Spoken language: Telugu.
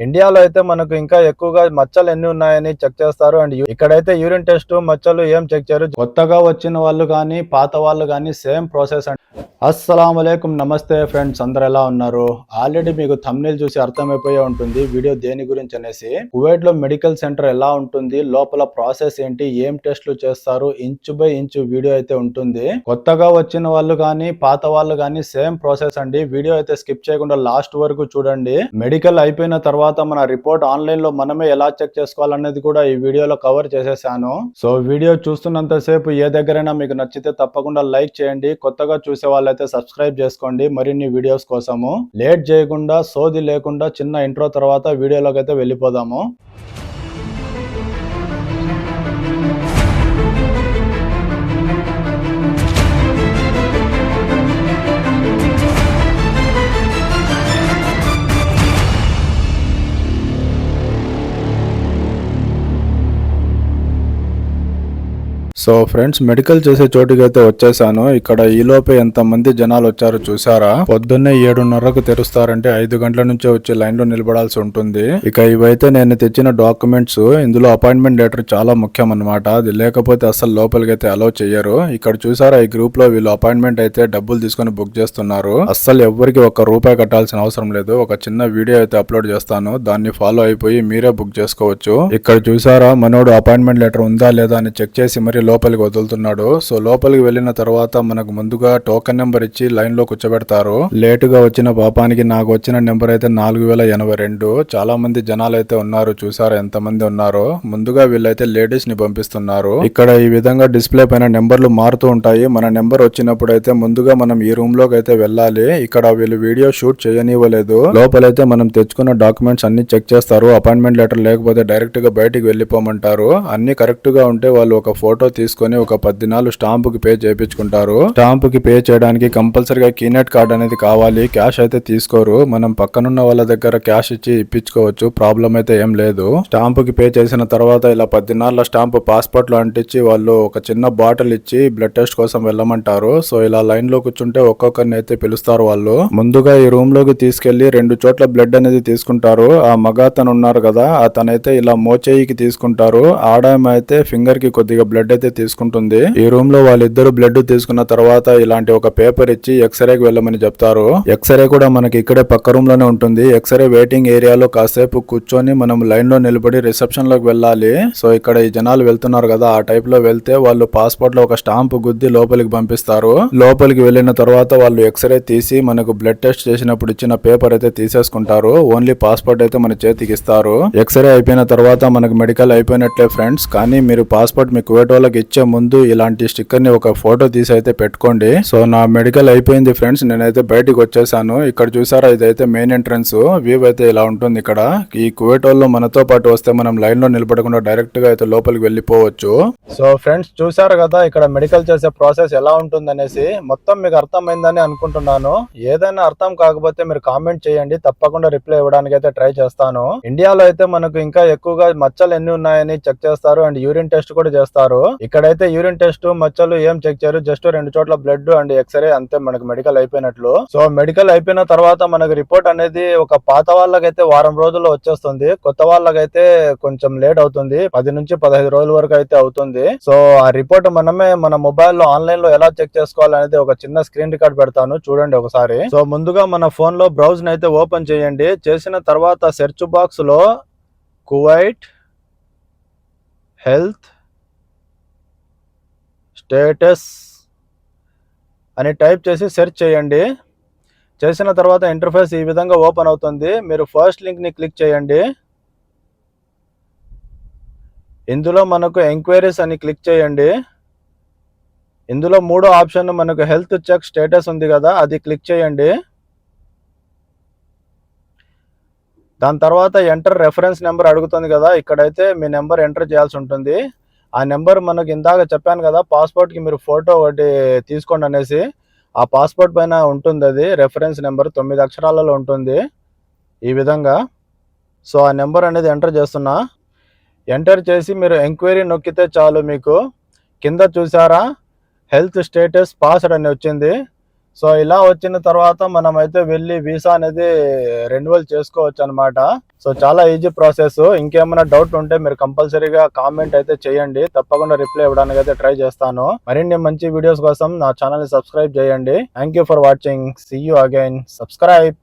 ఇండియాలో అయితే మనకు ఇంకా ఎక్కువగా మచ్చలు ఎన్ని ఉన్నాయని చెక్ చేస్తారు. అండ్ ఇక్కడైతే యూరిన్ టెస్ట్ మచ్చలు ఏం చెక్ చేయరు. కొత్తగా వచ్చిన వాళ్ళు కానీ పాత వాళ్ళు కానీ సేమ్ ప్రాసెస్. అస్సలాముఅలైకుం, నమస్తే ఫ్రెండ్స్, అందరు ఎలా ఉన్నారు? ఆల్రెడీ మీకు థంబ్నెయిల్ చూసి అర్థమైపోయే ఉంటుంది వీడియో దేని గురించి అనేసి. కువైట్ లో మెడికల్ సెంటర్ ఎలా ఉంటుంది, లోపల ప్రాసెస్ ఏంటి, ఏం టెస్ట్లు చేస్తారు, ఇంచు బై ఇంచు వీడియో అయితే ఉంటుంది. కొత్తగా వచ్చిన వాళ్ళు కానీ పాత వాళ్ళు కానీ సేమ్ ప్రాసెస్ అండి. వీడియో అయితే స్కిప్ చేయకుండా లాస్ట్ వరకు చూడండి. మెడికల్ అయిపోయిన తర్వాత మన రిపోర్ట్ ఆన్లైన్ లో మనమే ఎలా చెక్ చేసుకోవాలనేది కూడా ఈ వీడియోలో కవర్ చేసేసాను. సో వీడియో చూస్తున్నంత సేపు ఏ దగ్గరైనా మీకు నచ్చితే తప్పకుండా లైక్ చేయండి. కొత్తగా చూసే వాళ్ళైతే సబ్స్క్రైబ్ చేసుకోండి మరిన్ని వీడియోస్ కోసము. లేట్ చేయకుండా సోది లేకుండా చిన్న ఇంట్రో తర్వాత వీడియోలోకి అయితే వెళ్ళిపోదాము. సో ఫ్రెండ్స్, మెడికల్ చేసే చోటుకి అయితే వచ్చేసాను. ఇక్కడ ఈలోపే ఎంత మంది జనాలు వచ్చారో చూసారా? పొద్దున్నే 7:30కు తెరుస్తారంటే 5 గంటల నుంచే వచ్చి లైన్ లో నిలబడాల్సి ఉంటుంది. ఇక ఇవైతే నేను తెచ్చిన డాక్యుమెంట్స్. ఇందులో అపాయింట్మెంట్ లెటర్ చాలా ముఖ్యం అన్నమాట. అది లేకపోతే అసలు లోపలికి అయితే అలౌ చెయ్యరు. ఇక్కడ చూసారా, ఈ గ్రూప్ లో వీళ్ళు అపాయింట్మెంట్ అయితే డబ్బులు తీసుకొని బుక్ చేస్తున్నారు. అస్సలు ఎవరికి ₹1 కట్టాల్సిన అవసరం లేదు. ఒక చిన్న వీడియో అయితే అప్లోడ్ చేస్తాను, దాన్ని ఫాలో అయిపోయి మీరే బుక్ చేసుకోవచ్చు. ఇక్కడ చూసారా, మనోడు అపాయింట్మెంట్ లెటర్ ఉందా లేదా అని చెక్ చేసి మరి లోపలికి వదులుతున్నాడు. సో లోపలికి వెళ్ళిన తర్వాత మనకు ముందుగా టోకెన్ నెంబర్ ఇచ్చి లైన్ లో కూర్చోబెడతారు. లేటుగా వచ్చిన పాపానికి నాకు వచ్చిన నెంబర్ అయితే 4082. చాలా మంది జనాలు అయితే ఉన్నారు. చూసారా ఎంత మంది ఉన్నారో. ముందుగా వీళ్ళైతే లేడీస్ ని పంపిస్తున్నారు. ఇక్కడ ఈ విధంగా డిస్ప్లే పైన నెంబర్లు మారుతూ ఉంటాయి. మన నెంబర్ వచ్చినప్పుడు అయితే ముందుగా మనం ఈ రూమ్ లోకి అయితే వెళ్ళాలి. ఇక్కడ వీళ్ళు వీడియో షూట్ చేయనివ్వలేదు. లోపలైతే మనం తెచ్చుకున్న డాక్యుమెంట్స్ అన్ని చెక్ చేస్తారు. అపాయింట్మెంట్ లెటర్ లేకపోతే డైరెక్ట్ గా బయటికి వెళ్ళిపోమంటారు. అన్ని కరెక్ట్ గా ఉంటే వాళ్ళు ఒక ఫోటో తీసుకొని ఒక 10 దినాలు స్టాంప్ కి పే చేయించుకుంటారు. స్టాంప్ కి పే చేయడానికి కంపల్సరీగా కీనెట్ కార్డ్ అనేది కావాలి. క్యాష్ అయితే తీసుకోరు. మనం పక్కనున్న వాళ్ళ దగ్గర క్యాష్ ఇచ్చి ఇప్పించుకోవచ్చు. ప్రాబ్లం అయితే ఏం లేదు. స్టాంప్ కి పే చేసిన తర్వాత ఇలా 10 దినాల స్టాంప్ పాస్పోర్ట్ లో అంటించి వాళ్ళు ఒక చిన్న బాటిల్ ఇచ్చి బ్లడ్ టెస్ట్ కోసం వెళ్ళమంటారు. సో ఇలా లైన్ లో కూర్చుంటే ఒక్కొక్కరిని అయితే పిలుస్తారు వాళ్ళు. ముందుగా ఈ రూమ్ లోకి తీసుకెళ్లి 2 చోట్ల బ్లడ్ అనేది తీసుకుంటారు. ఆ మగ అతను ఉన్నారు కదా, అతనైతే ఇలా మోచేయికి తీసుకుంటారు. ఆడామె అయితే ఫింగర్ కి కొద్దిగా బ్లడ్ అయితే తీసుకుంటుంది. ఈ రూమ్ లో వాళ్ళిద్దరు బ్లడ్ తీసుకున్న తర్వాత ఇలాంటి ఒక పేపర్ ఇచ్చి ఎక్స్రేకి వెళ్ళమని చెప్తారు. ఎక్స్రే కూడా మనకి ఇక్కడే పక్క రూమ్ లోనే ఉంటుంది. ఎక్స్రే వెయిటింగ్ ఏరియాలో కాసేపు కూర్చొని మనం లైన్ లో నిలబడి రిసెప్షన్ లోకి వెళ్ళాలి. సో ఇక్కడ ఈ జనాలు వెళ్తున్నారు కదా, ఆ టైప్ లో వెళ్తే వాళ్ళు పాస్పోర్ట్ లో ఒక స్టాంప్ గుద్ది లోపలికి పంపిస్తారు. లోపలికి వెళ్ళిన తర్వాత వాళ్ళు ఎక్స్రే తీసి మనకు బ్లడ్ టెస్ట్ చేసినప్పుడు ఇచ్చిన పేపర్ అయితే తీసేసుకుంటారు. ఓన్లీ పాస్పోర్ట్ అయితే మన చేతికి ఇస్తారు. ఎక్స్రే అయిపోయిన తర్వాత మనకు మెడికల్ అయిపోయినట్లే ఫ్రెండ్స్. కానీ మీరు పాస్పోర్ట్ మీ కువైట్ వాళ్ళకి ఇచ్చే ముందు ఇలాంటి స్టిక్కర్ ని ఒక ఫోటో తీసి అయితే పెట్టుకోండి. సో నా మెడికల్ అయిపోయింది ఫ్రెండ్స్, నేనైతే బయటికి వచ్చేసాను. ఇక్కడ చూసారా, ఇదైతే మెయిన్ ఎంట్రన్స్. వ్యూ అయితే ఇలా ఉంటుంది. ఇక్కడ ఈ కువైట్ వాళ్ళు మనతో పాటు వస్తే మనం లైన్ లో నిలబడకుండా డైరెక్ట్ గా అయితే లోపలికి వెళ్ళిపోవచ్చు. సో ఫ్రెండ్స్, చూసారు కదా ఇక్కడ మెడికల్ చేసే ప్రాసెస్ ఎలా ఉంటుంది అనేసి. మొత్తం మీకు అర్థమైందని అనుకుంటున్నాను. ఏదైనా అర్థం కాకపోతే మీరు కామెంట్ చేయండి, తప్పకుండా రిప్లై ఇవ్వడానికి అయితే ట్రై చేస్తాను. ఇండియాలో అయితే మనకు ఇంకా ఎక్కువగా మచ్చలు ఎన్ని ఉన్నాయని చెక్ చేస్తారు. అండ్ యూరిన్ టెస్ట్ కూడా చేస్తారు. ఇక్కడైతే యూరిన్ టెస్ట్ మచ్చలు ఏం చెక్ చేయరు. జస్ట్ 2 చోట్ల బ్లడ్ అండ్ ఎక్స్రే, అంతే మనకు మెడికల్ అయిపోయినట్లు. సో మెడికల్ అయిపోయిన తర్వాత మనకు రిపోర్ట్ అనేది ఒక పాత వాళ్ళకైతే వారం రోజుల్లో వచ్చేస్తుంది. కొత్త వాళ్ళకైతే కొంచెం లేట్ అవుతుంది. 10 నుంచి 15 రోజుల వరకు అయితే అవుతుంది. సో ఆ రిపోర్ట్ మనమే మన మొబైల్ లో ఆన్లైన్ లో ఎలా చెక్ చేసుకోవాలనేది ఒక చిన్న స్క్రీన్ రికార్డ్ పెడతాను, చూడండి ఒకసారి. సో ముందుగా మన ఫోన్ లో బ్రౌజ్ ని అయితే ఓపెన్ చేయండి. చేసిన తర్వాత సెర్చ్ బాక్స్ లో కువైట్ హెల్త్ స్టేటస్ అని టైప్ చేసి సెర్చ్ చేయండి. చేసిన తర్వాత ఇంటర్ఫేస్ ఈ విధంగా ఓపెన్ అవుతుంది. మీరు ఫస్ట్ లింక్ ని క్లిక్ చేయండి. ఇందులో మనకు ఎంక్వైరీస్ అని క్లిక్ చేయండి. ఇందులో 3వ ఆప్షన్ మనకు హెల్త్ చెక్ స్టేటస్ ఉంది కదా, అది క్లిక్ చేయండి. దాని తర్వాత ఎంటర్ రెఫరెన్స్ నెంబర్ అడుగుతుంది కదా, ఇక్కడైతే మీ నెంబర్ ఎంటర్ చేయాల్సి ఉంటుంది. ఆ నెంబర్ మనకు ఇందాక చెప్పాను కదా, పాస్పోర్ట్ కి మీరు ఫోటో ఒకటి తీసుకోండి అనేసి. ఆ పాస్పోర్ట్ పైన ఉంటుంది అది రెఫరెన్స్ నెంబర్, 9 అక్షరాలలో ఉంటుంది ఈ విధంగా. సో ఆ నెంబర్ అనేది ఎంటర్ చేస్తున్నా. ఎంటర్ చేసి మీరు ఎంక్వైరీ నొక్కితే చాలు. మీకు కింద చూసారా, హెల్త్ స్టేటస్ పాస్డ్ అని వచ్చింది. సో ఇలా వచ్చిన తర్వాత మనం అయితే వెళ్ళి వీసా అనేది రెన్యువల్ చేసుకోవచ్చు అనమాట. సో చాలా ఈజీ ప్రాసెస్. ఇంకేమైనా డౌట్ ఉంటే మీరు కంపల్సరీగా కామెంట్ అయితే చేయండి, తప్పకుండా రిప్లై ఇవ్వడానికి అయితే ట్రై చేస్తాను. మరిన్ని మంచి వీడియోస్ కోసం నా ఛానల్ ని సబ్స్క్రైబ్ చేయండి. Thank you for watching. See you again. Subscribe.